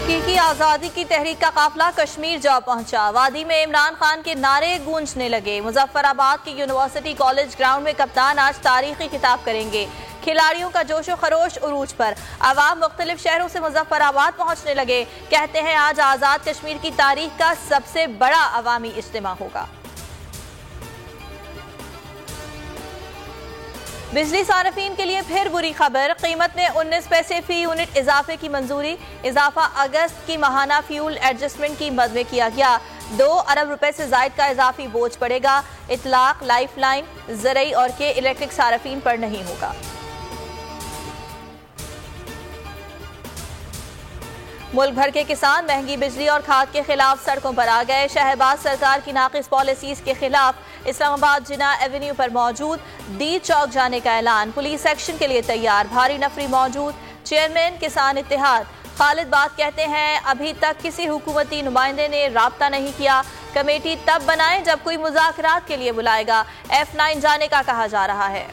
हकीकी आज़ादी की तहरीक का काफिला कश्मीर जा पहुंचा। वादी में इमरान खान के नारे गूंजने लगे। मुजफ्फराबाद के यूनिवर्सिटी कॉलेज ग्राउंड में कप्तान आज तारीखी खिताब करेंगे। खिलाड़ियों का जोशो खरोश उरूज पर। अवाम मुख्तलिफ शहरों से मुजफ्फराबाद पहुंचने लगे। कहते हैं आज आज़ाद कश्मीर की तारीख का सबसे बड़ा अवामी इज्तिमा होगा। बिजली सार्फिन के लिए फिर बुरी खबर। कीमत में 19 पैसे फी यूनिट इजाफे की मंजूरी। इजाफा अगस्त की माहाना फ्यूल एडजस्टमेंट की मद में किया गया। 2 अरब रुपए से जायद का इजाफी बोझ पड़ेगा। इतलाक, लाइफ लाइन, ज़रई और के इलेक्ट्रिक सार्फिन पर नहीं होगा। मुल्क भर के किसान महंगी बिजली और खाद के खिलाफ सड़कों पर आ गए। शहबाज सरकार की नाकिस पॉलिसीज के खिलाफ इस्लामाबाद जिना एवेन्यू पर मौजूद दी चौक जाने का ऐलान। पुलिस एक्शन के लिए तैयार। भारी नफरी मौजूद। चेयरमैन किसान इत्तेहाद खालिद बात कहते हैं अभी तक किसी हुकूमती नुमाइंदे ने राब्ता नहीं किया। कमेटी तब बनाए जब कोई मुज़ाकरात के लिए बुलाएगा। F9 जाने का कहा जा रहा है।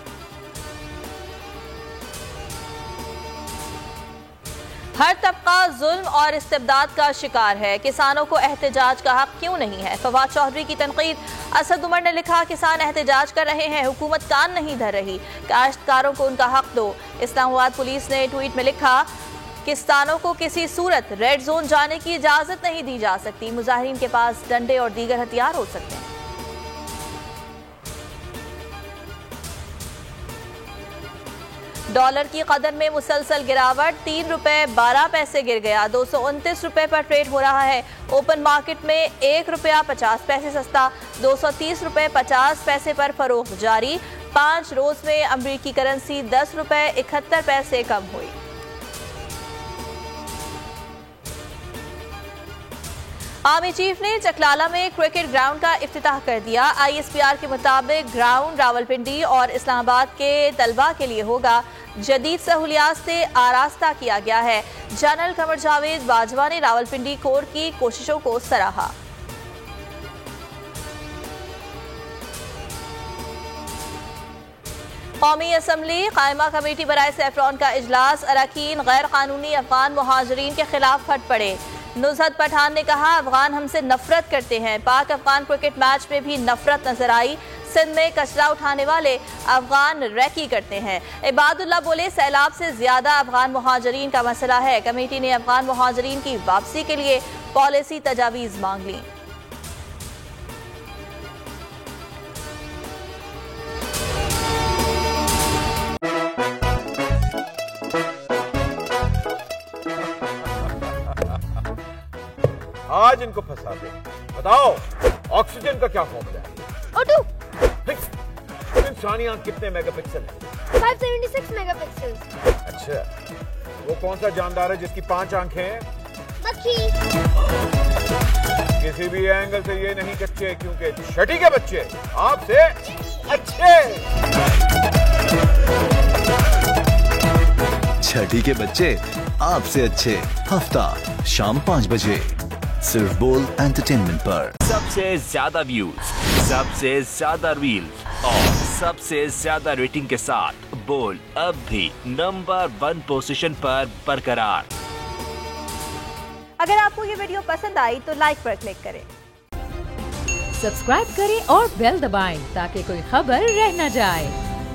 हर तबका जुल्म और इस्तिबदाद का शिकार है। किसानों को एहतजाज का हक क्यों नहीं है? फवाद चौधरी की तनकीद। असद उमर ने लिखा किसान एहतजाज कर रहे हैं, हुकूमत कान नहीं धर रही। काश्तकारों को उनका हक दो। इस्लामाबाद पुलिस ने ट्वीट में लिखा किसानों को किसी सूरत रेड जोन जाने की इजाजत नहीं दी जा सकती। मुजाहिरीन के पास डंडे और दीगर हथियार हो सकते हैं। डॉलर की कदर में मुसलसल गिरावट। 3 रुपए 12 पैसे गिर गया। 229 रुपए पर ट्रेड हो रहा है। ओपन मार्केट में 1 रुपया 50 पैसे सस्ता। 230 रुपए 50 पैसे पर फरोख्त जारी। 5 रोज में अमरीकी करेंसी 10 रुपए 71 पैसे कम हुई। आर्मी चीफ ने चकलाला में क्रिकेट ग्राउंड का इफ्तिताह कर दिया। ISPR के मुताबिक ग्राउंड रावलपिंडी और इस्लामाबाद के तलबा के लिए होगा। जदीद सहूलियात से आरास्ता किया गया है। जनरल कमर जावेद बाजवा ने रावलपिंडी कोर की कोशिशों को सराहा। कौमी असम्बली कायमा कमेटी बराए सैफरॉन का इजलास। अरकान गैर कानूनी अफगान मुहाजिरीन के खिलाफ फट पड़े। नुज़हत पठान ने कहा अफगान हमसे नफरत करते हैं। पाक अफगान क्रिकेट मैच में भी नफरत नजर आई। सिंध में कचरा उठाने वाले अफगान रैकी करते हैं। इबादुल्लाह बोले सैलाब से ज्यादा अफगान मुहाजिरीन का मसला है। कमेटी ने अफगान मुहाजिरीन की वापसी के लिए पॉलिसी तजावीज मांग ली। आज इनको फंसा दे। बताओ ऑक्सीजन का क्या फॉर्मूला है? O2। इंसानी आंख कितने मेगापिक्सल है? 576 मेगापिक्सल। अच्छा, वो कौन सा जानदार है जिसकी 5 आंखें हैं? मक्खी। किसी भी एंगल से ये नहीं कच्चे, क्योंकि छठी के बच्चे आपसे अच्छे। छठी के बच्चे आपसे अच्छे। हफ्ता शाम 5 बजे सिर्फ बोल एंटरटेनमेंट पर। सबसे ज्यादा व्यूज, सबसे ज्यादा रील्स और सबसे ज्यादा रेटिंग के साथ बोल अब भी नंबर 1 पोजीशन पर बरकरार। अगर आपको ये वीडियो पसंद आई तो लाइक पर क्लिक करें, सब्सक्राइब करें और बेल दबाएं ताकि कोई खबर रह न जाए।